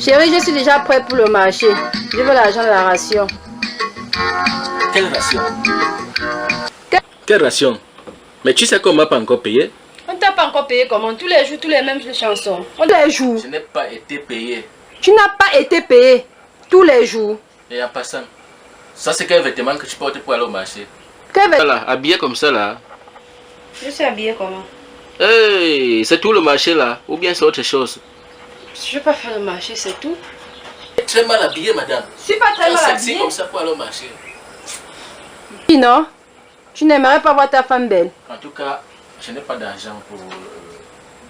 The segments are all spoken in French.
Chérie, je suis déjà prêt pour le marché. Je veux l'argent de la ration. Quelle ration? Quelle ration? Mais tu sais qu'on m'a pas encore payé? On ne t'a pas encore payé comment? Tous les jours, tous les mêmes chansons. Tous les jours. Je n'ai pas été payé. Tu n'as pas été payé. Tous les jours. Et en passant, ça c'est quel vêtement que tu portes pour aller au marché? Quel vêtement? Voilà, habillé comme ça là. Je suis habillée comment? Hey, c'est tout le marché là, ou bien c'est autre chose? Je ne vais pas faire le marché, c'est tout. Tu es mal habillée, madame. Je suis pas très mal sexy habillée. comme ça pour aller au marché. Non, tu n'aimerais pas voir ta femme belle. En tout cas, je n'ai pas d'argent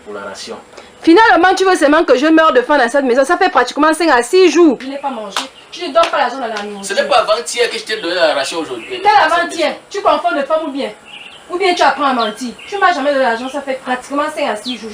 pour la ration. Finalement, tu veux seulement que je meure de faim dans cette maison. Ça fait pratiquement 5 à 6 jours. Je n'ai pas mangé. Tu ne donnes pas l'argent dans la maison. Ce n'est pas avant-hier que je t'ai donné la ration aujourd'hui. Quel avant-hier? Tu confonds de femme ou bien? Ou bien tu apprends à mentir? Tu ne m'as jamais donné l'argent, ça fait pratiquement 5 à 6 jours.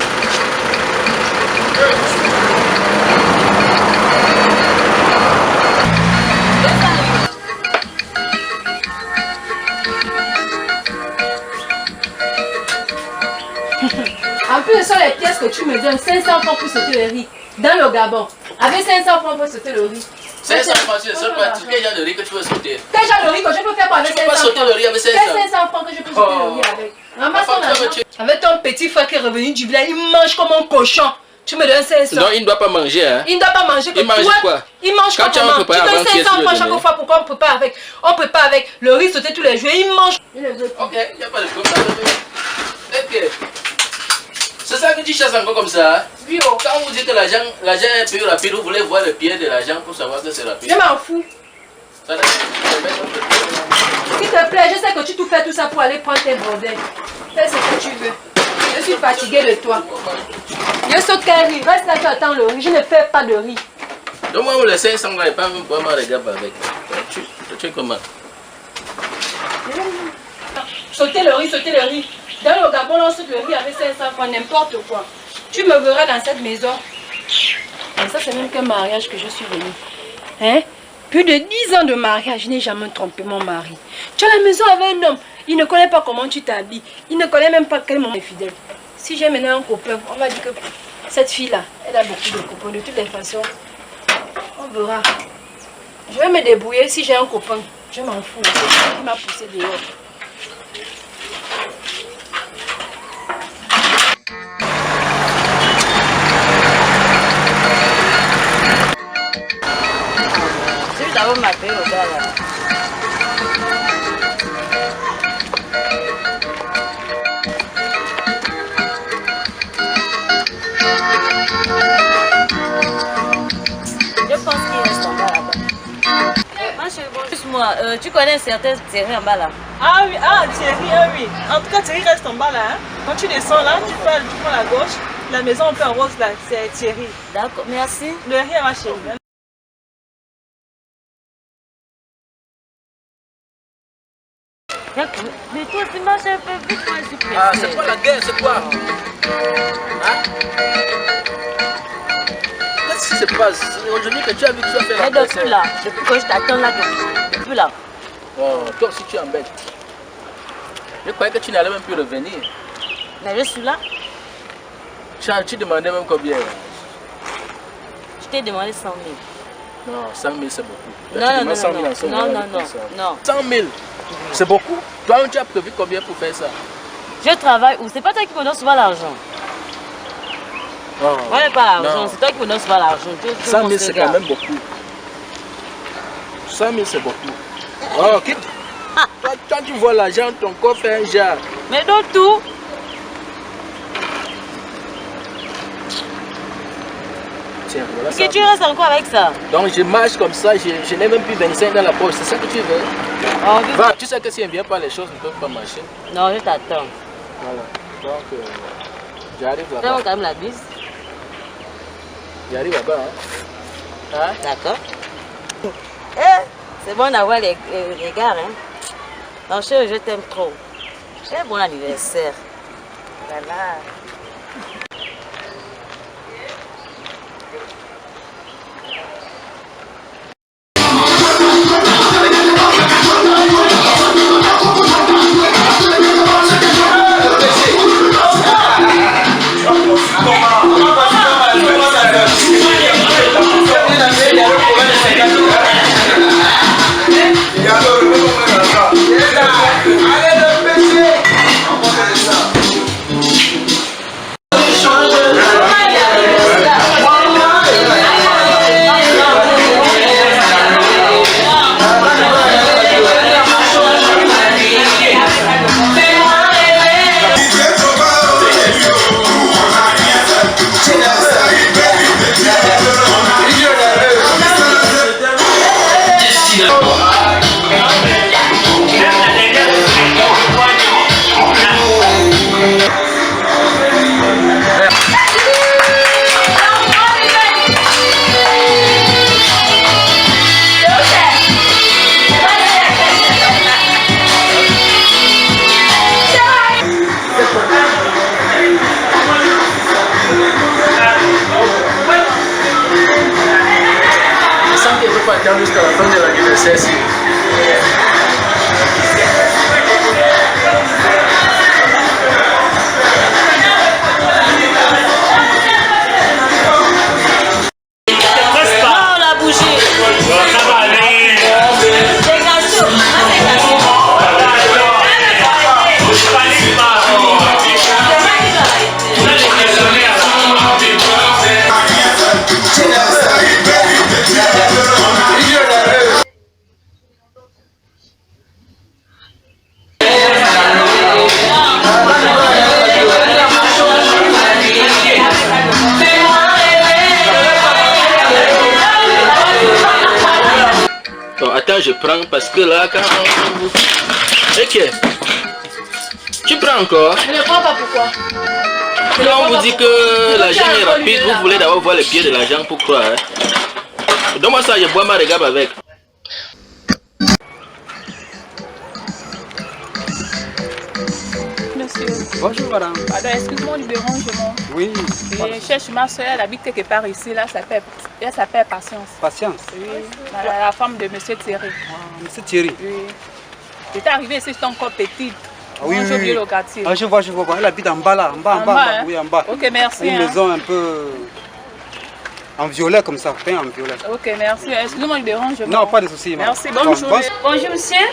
En plus, ce sont les pièces que tu me donnes, 500 francs pour sauter le riz. Dans le Gabon. Avec 500 francs pour sauter le riz. 500 francs, c'est le seul parti. Quel genre de riz que tu veux sauter? Quel genre de riz que je peux faire pour avec 500 francs? Tu peux pas sauter le riz avec 500. Quel 500 francs que je peux sauter le riz avec? Ramasse ton argent. Avec ton petit frère qui est revenu du village, il mange comme un cochon. Tu me donnes 500. Non, il ne doit pas manger. Hein? Il ne doit pas manger. Il mange quoi? Il mange quand comment? Tu donnes 500 francs chaque fois. Pourquoi on prépare avec? On prépare avec le riz sauté tous les jours. Il mange. Ok, il n'y a pas de problème. Ok. C'est ça que tu chasses encore comme ça? Oui, oh. Quand vous dites que l'argent est plus rapide, vous voulez voir le pied de l'argent pour savoir que c'est rapide. Je m'en fous. S'il te plaît, je sais que tu tout fais tout ça pour aller prendre tes bordels. Fais ce que tu veux. Je suis fatiguée de toi. Je saute quel riz? Reste là, tu attends le riz. Je ne fais pas de riz. Donne-moi le 500 là et pas même pour moi regarde avec. Tu es comment? Sauter le riz, sauter le riz. Dans le Gabon, on saute le riz avec 500 francs, n'importe quoi. Tu me verras dans cette maison. Et ça, c'est même qu'un mariage que je suis venue. Hein? Plus de 10 ans de mariage, je n'ai jamais trompé mon mari. Tu es à la maison avec un homme. Il ne connaît pas comment tu t'habilles. Il ne connaît même pas quel moment tu es fidèle. Si j'ai maintenant un copain, on va dire que cette fille-là, elle a beaucoup de copains. De toutes les façons, on verra. Je vais me débrouiller si j'ai un copain. Je m'en fous. C'est lui qui m'a poussé dehors. D'abord m'appeler au gars là. Je pense qu'il reste en bas là-bas. Ma chérie, bon, moi, tu connais certains Thierry en bas là? Ah oui, ah Thierry, oui. En tout cas, Thierry reste en bas là. Hein. Quand tu descends là, tu prends la gauche. La maison un peu en rose là, c'est Thierry. D'accord, merci. De rien, ma chérie. Mais toi, tu marches un peu vite, moi, je suis pressée. Ah, c'est quoi la guerre, c'est quoi? Hein? Qu'est-ce qui se passe? Aujourd'hui que tu as vu que tu as fait la guerre. Depuis là, depuis que je t'attends là, depuis là. Oh, toi aussi tu es en bête. Je croyais que tu n'allais même plus revenir. Mais je suis là. Tu demandais même combien? Je t'ai demandé 100 000. Non, 100 000 c'est beaucoup. Non. 100 000, c'est beaucoup. Toi, tu as prévu combien pour faire ça? Je travaille où? C'est pas toi qui me donne souvent l'argent. Oh. Moi, je pas l'argent, c'est toi qui me donne souvent l'argent. 100 000 c'est quand même beaucoup. 100 000 c'est beaucoup. Oh, quitte. Toi, tu vois l'argent, ton corps fait un jar. Mais donc tout. Tiens, voilà ça. Tu restes encore avec ça? Donc je marche comme ça, je n'ai même plus 25 dans la poche, c'est ça que tu veux? Oh, va, tu sais que si elle ne vient pas, les choses ne peuvent pas marcher. Non, je t'attends. Voilà, donc j'arrive là-bas. Donne-moi quand même la bise. J'arrive là-bas, hein? D'accord. C'est bon d'avoir les gars, hein? Non, chérie, je t'aime trop. C'est bon anniversaire. Voilà. Merci. Non, la bougie. Ça va aller. C'est gâteau. Ah, c'est gâteau. Panique pas. Bon, attends, je prends parce que là, quand... Ok. Tu prends encore? Je ne prends pas pourquoi. Quand on vous dit que la jambe est rapide, vous voulez d'abord voir les pieds de la jambe, pourquoi hein? Donne-moi ça, je bois ma régabe avec. Monsieur, Bonjour madame. pardon, excuse-moi du dérangement. Oui, Je cherche ma soeur, elle habite quelque part ici, là, elle s'appelle Patience. patience. Oui, la femme de monsieur Thierry. Monsieur Thierry. Oui. J'étais arrivée ici, j'étais encore petite. Ah oui, J'ai oui, oublié oui. le quartier. Ah, je vois. Elle habite en bas là, en bas. hein? Oui, en bas. Ok, merci. Une hein. maison un peu en violet comme ça, peint en violet. Ok, merci. Excusez-moi du dérangement. Non, pas de souci. madame. Merci, bonne journée. Bonjour, monsieur.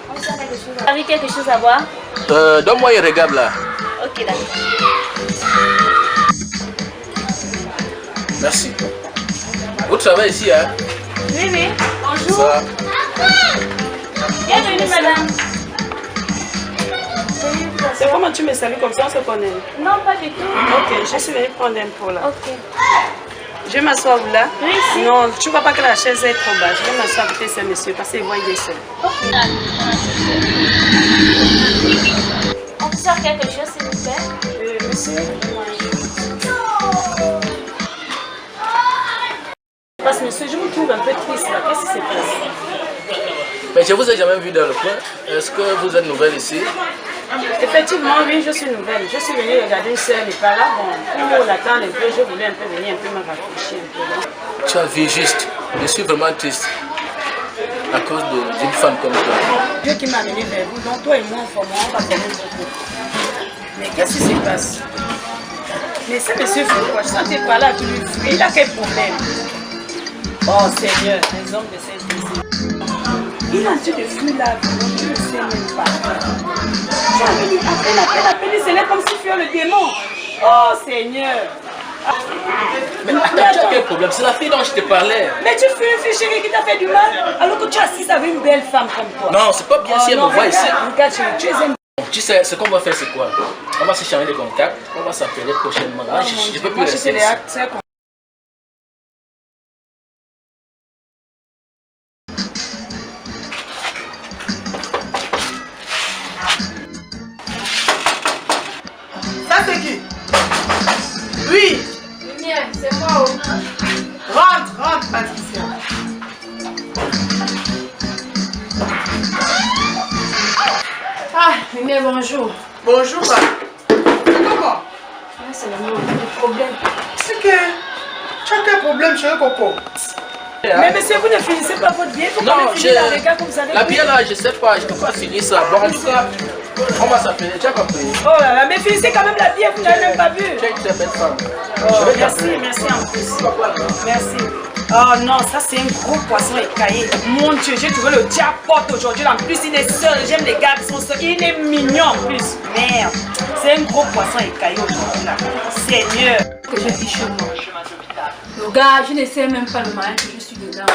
Vous avez quelque chose à boire? Donne-moi une régabe là. Ok, d'accord. Merci. Vous travaillez ici, hein? Oui, oui. Bonjour. Ça. Bienvenue, madame. C'est comment tu me salues comme ça, on se connaît? Non, pas du tout. Ok, je suis venue prendre un pot là. Ok. Je vais m'asseoir là. Oui, si. Non, tu ne vois pas que la chaise est trop basse. Je vais m'asseoir à côté de ce monsieur parce qu'il voit il est seul. On peut faire quelque chose, s'il vous plaît? Monsieur. Parce que monsieur, je me trouve un peu triste là. Qu'est-ce qui se passe? Mais je vous ai jamais vu dans le coin. Est-ce que vous êtes nouvelle ici? Effectivement, oui, je suis nouvelle. Je suis venue regarder une soeur, n'est pas là. Bon, pour l'attendre un peu, je voulais un peu venir un peu me rafraîchir un peu là. Tu as vu juste. Je suis vraiment triste. À cause d'une femme comme toi. Dieu qui m'a amené vers vous, donc toi et moi, on va former beaucoup. Mais qu'est-ce qui se passe? Mais ce monsieur fait quoi? Je sentais pas là, tu lui fuis. Il a quel problème? Oh Seigneur, les hommes de cette vie. Il a tué de fuir là, je ne sais même pas. Tu as dit, appelle, il s'élève comme si tu es le démon. Oh Seigneur. Mais attends, tu as quel problème? C'est la fille dont je te parlais. Mais tu fuis une fille chérie qui t'a fait du mal, alors que tu assistes avec une belle femme comme toi. Non, c'est pas bien si elle me voit ici. Regarde, chérie, tu es un... Tu sais, ce qu'on va faire, c'est quoi? On va se changer de contact. On va s'appeler prochainement. Là, je peux plus Moi, je rester fais des ici. actes, c'est Ça c'est qui? Oui, Lumière, c'est moi. rentre Patricia. Ah, Lumière, bonjour. Bonjour. Comment? Là, c'est le nom, le problème. C'est que tu as quel problème chez le coco? Mais monsieur, vous ne finissez pas votre bien. Vous Non, pouvez finir la regard comme vous avez la pris. bière là, je sais pas, je peux pas finir ça. Bon, en tout cas, on va s'appeler, tu as compris. Oh là là, mais finissez quand même la bière, vous n'avez même pas vu. Tu es une très belle femme. Oh, merci en plus. Merci. Oh non, ça c'est un gros poisson écaillé. Mon Dieu, j'ai trouvé le jackpot aujourd'hui. En plus, il est seul. J'aime les gars qui sont seuls. Il est mignon en plus. Merde. C'est un gros poisson écaillé aujourd'hui là. Seigneur. Que je dis chez moi. Le gars, je ne sais même pas le moyen que je suis dedans.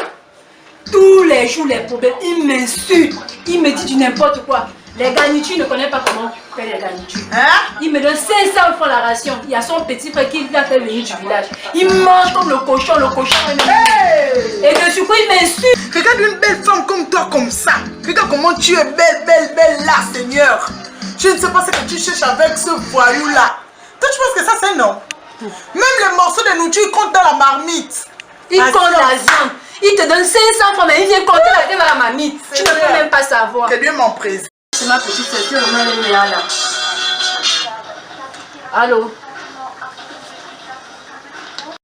Tous les jours, les problèmes, il m'insulte. Il me dit du n'importe quoi. Les garnitures, il ne connaît pas comment faire les garnitures. Hein? Il me donne 500 francs la ration. Il y a son petit frère qui l'a fait venir du village. Il mange comme le cochon. Hey! Et de surcroît, il m'insulte. Regarde une belle femme comme toi comme ça. Regarde comment tu es belle là, Seigneur. Je ne sais pas ce que tu cherches avec ce voyou là. Toi tu penses que ça c'est non? Même les morceaux de nourriture comptent dans la marmite. Il compte la viande. Il te donne 500 francs, mais il vient compter la viande dans la marmite. Tu ne peux même pas savoir. C'est bien mon président. C'est ma petite sœur, tu es là. Allô?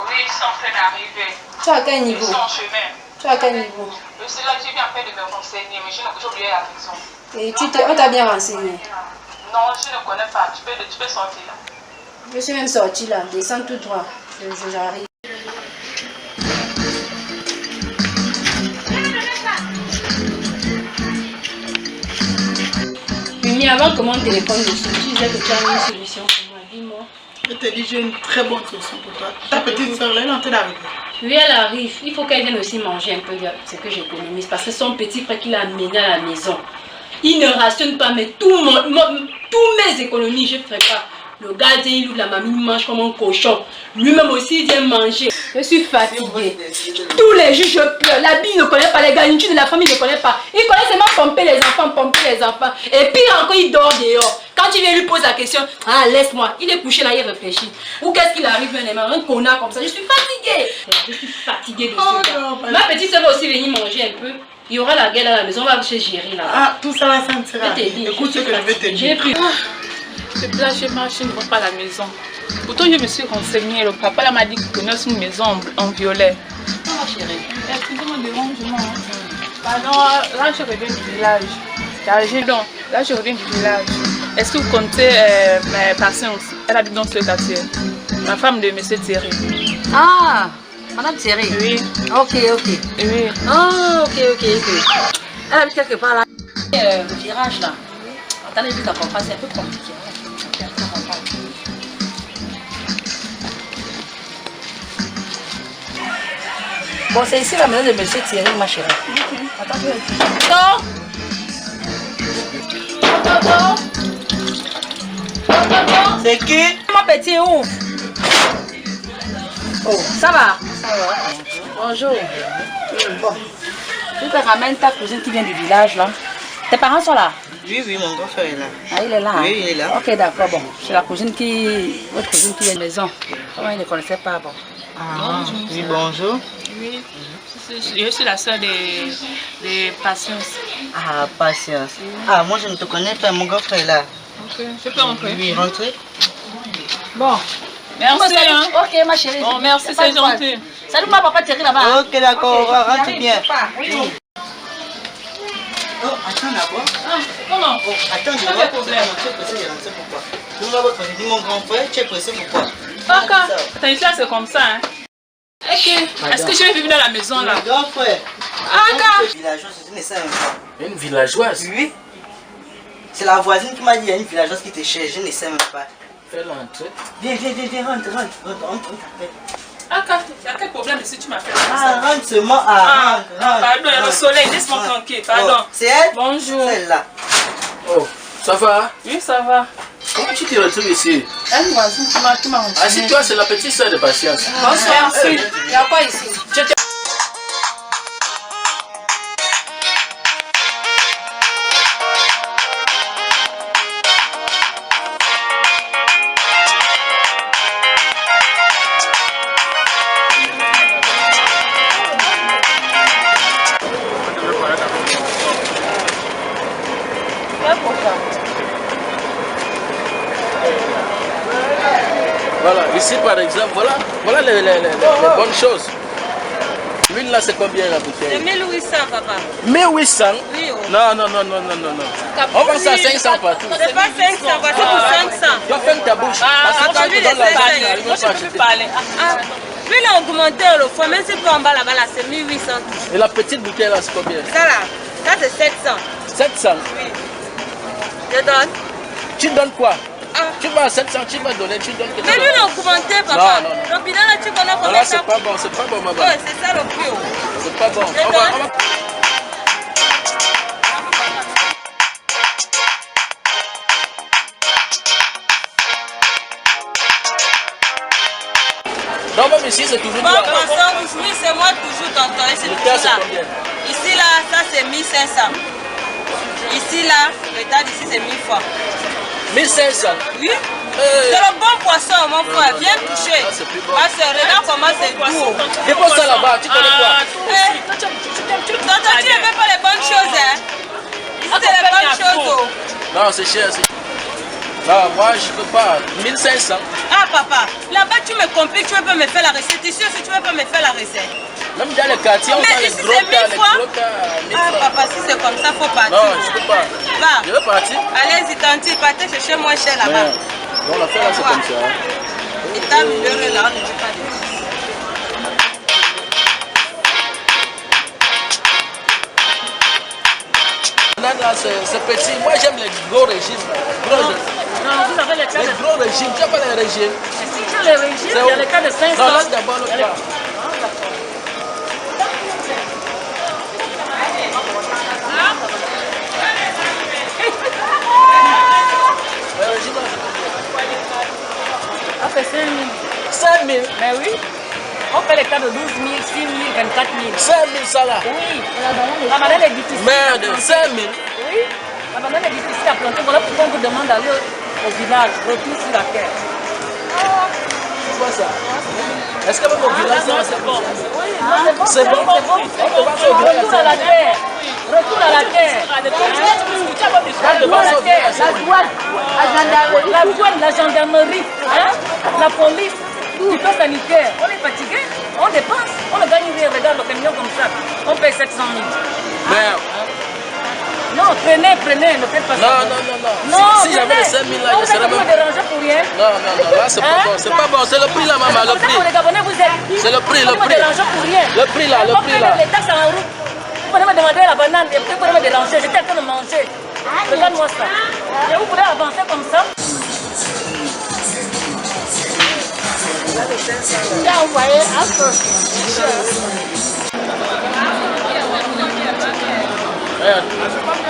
Oui, ils sont en train d'arriver. Tu es à quel niveau? Ils sont en chemin. Tu es à quel niveau? Je suis là, j'ai bien fait de me renseigner, mais j'ai oublié la maison. Et on t'a bien renseigné? Non, je ne connais pas. Tu peux sortir. Je suis même sortie là. Descends tout droit. J'arrive. Mimi, avant que mon téléphone ne sonne, tu disais que tu as une solution pour moi. Dis-moi. Je te dis, j'ai une très bonne solution pour toi. Ta petite soeur, elle est en train d'arriver. Oui, elle arrive. Il faut qu'elle vienne aussi manger un peu de ce que j'économise. Parce que son petit frère qui l'a amené à la maison, il ne rationne pas, mais tous mes économies, je ne ferai pas. Le gardien, il ouvre la mamie, il mange comme un cochon. Lui-même aussi, il vient manger. Je suis fatiguée. Tous les jours, je pleure. La bille ne connaît pas, les garnitures de la famille ne connaît pas. Il connaît seulement pomper les enfants. Et puis encore, il dort dehors. Quand tu viens lui poser la question, ah, laisse-moi. Il est couché là, il réfléchit. Ou qu'est-ce qu'il arrive, un connard comme ça. Je suis fatiguée. Je suis fatiguée de ce gars. Ma petite soeur va aussi venir manger un peu. Il y aura la guerre à la maison, on va chez Géry là. Ah, tout ça là, ça ne sera rien. Écoute ce que je vais te dire. J'ai plus. Là, je marche, je ne vois pas la maison. Pourtant, je me suis renseignée. Le papa là m'a dit qu'il connaît une maison en violet. Oh, chérie. Excusez-moi, dérangement. Pardon, là, je reviens du village. Là, je reviens du village. Est-ce que vous comptez ma patience? Elle habite dans ce quartier. Ma femme de M. Thierry. Ah, Madame Thierry. Oui. Ok. Oui. Oh, ok. Elle habite quelque part là. Le virage là. Attendez, je comprends, c'est un peu compliqué. Bon, c'est ici la maison de M. Thierry, ma chérie. Attends, je vais C'est qui? Mon petit où? Oh, ça va? Bonjour. Bon. Je te ramène ta cousine qui vient du village là. Tes parents sont là? Oui, mon grand frère est là. Ah, il est là? Oui, il est là. Ok, d'accord, bon. C'est la cousine votre cousine qui est à la maison. Comment il ne connaissait pas, bon. Ah, oui, bonjour. Oui. Je suis la soeur de Patience. Ah, patience. Ah, moi je ne te connais pas, mon grand frère est là. Ok, je peux rentrer? Oui, rentrez. Bon. Merci, hein. Ok, ma chérie. Bon, merci, c'est gentil. Salut, ma papa Thierry là-bas. Ok, d'accord, rentre bien. Oui. Oh, attends d'abord. Ah, comment? Oh, attends, je Pas vois de problème. Tu es pressé de rentrer pourquoi? Nous avons dit mon grand frère, tu es pressé pourquoi? D'accord. Attends, ici là c'est comme ça, hein. Ok. Est-ce que je vais vivre dans la maison là? Mon grand frère. Ah, d'accord. Une villageoise, je ne sais même pas. Une villageoise? Oui. C'est la voisine qui m'a dit, il y a une villageoise qui te cherche, je ne sais même pas. Fais-la entrer. Viens, rentre. Ah, il y a quel problème si tu m'appelles comme Ah, ça? rentre seulement. Ah, Rentre. pardon, il y a le soleil, laisse-moi tranquille, pardon. Oh, c'est elle? Bonjour. Celle-là. Oh, ça va? Oui, ça va. Comment tu te retrouves ici? Elle voisine qui m'a renseigné. Assieds-toi, c'est la petite soeur de Patience. Bonsoir. Merci. Il y a quoi ici? Voilà, ici par exemple, voilà les bonnes choses. L'huile là, c'est combien la bouteille? C'est 1800, papa. 1800? Oui, oh. Non. On vend ça à 500 partout. C'est pas 500, voici pour 500. Tu as fait ta bouche. Parce que quand tu donnes l'argent, tu n'arrives même pas à acheter. Ah, lui, il a augmenté le fois, même si tu en bas là-bas, là, c'est 1800. Et la petite bouteille là, c'est combien? Ça là, ça c'est 700. 700. Oui. Je donne. Tu donnes quoi? Ah. Tu vas à 700, tu vas donner, tu donnes quelque Mais chose. lui, il a augmenté, papa. Non. Donc, là, tu connais Non, combien là, ça c'est pas bon, maman. Ouais, c'est ça le prix. Oh. C'est pas bon. Je On donne. va... Non, même ici, c'est toujours Bon, noir. poisson, oui, c'est moi toujours tonton. Et c'est Le toujours cas, c'est là. combien? Ici, là, ça c'est 1500. Ici, là, le tas d'ici, c'est 1000 fois. 1500. Oui. C'est le bon poisson, mon frère. Viens toucher. Ça, c'est plus bon. Parce que regarde comment c'est doux. Dépose ça là-bas, tu connais quoi? Tonton, tu ne fais pas les bonnes choses, hein. Ici, c'est les bonnes choses. Oh. Non, c'est cher. Non, moi, je peux pas. 1500. Ah, papa, là-bas, tu me compliques, tu ne veux pas me faire la recette. Ici aussi, tu ne veux pas me faire la recette. Même dans les quartiers, on a les gros cas, Ah, papa, si c'est comme ça, faut partir. Non, je peux pas. Va. Je veux partir. Allez-y, tanti, partez chercher moins cher là-bas. Bon, l'affaire là, c'est comme ça. Et t'as mis l'heure là, on ne veut pas dire. C'est petit. Moi, j'aime les gros régimes. Non, vous avez les cas Les de... gros régimes. Tu n'as pas les régimes. Si tu as les régimes, il y a les cas de 500. Non, laisse d'abord le cas. On fait 5 000. 5 000. Mais oui. On fait les cas de 12 000, 6 000, 24 000. 5 000 ça là. Oui. La banane est difficile. Merde, 5 000. Oui. La banane est difficile à planter. Voilà pourquoi on vous demande d'aller au village, retour sur la terre. C'est quoi ça? Est-ce que même au village, c'est bon? C'est bon. Retour à la terre. Retour à la terre. La douane, la gendarmerie, hein? La police, du plan sanitaire. On est fatigué, on dépense, on ne gagne rien. Regarde le camion comme ça. On paye 700 000. Merde. Non, prenez, ne faites pas ça. Non. Si j'avais les 5 000 là, je serais même. Vous me dérangez pour rien. Non, là, c'est pas bon. C'est pas bon. C'est le prix là, maman. Le prix. Les Gabonais, vous êtes. C'est le prix, le Vous me prix. dérangez pour rien. Le prix là, le prix là. Les taxes en route. Vous pouvez me demander la banane et vous pouvez me déranger. J'étais en train de manger. Regarde-moi ça. Et vous pouvez avancer comme ça. J'ai envoyé un peu.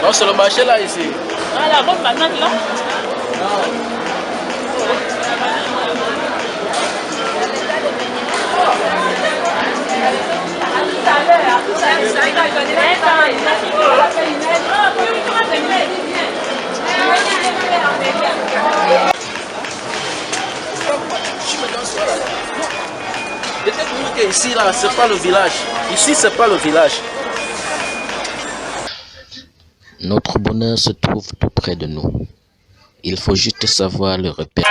Non, c'est le marché là ici. Ah, la bonne banane là. Peut-être que ici là, c'est pas le village. Ici, c'est pas le village. Notre bonheur se trouve tout près de nous. Il faut juste savoir le repérer.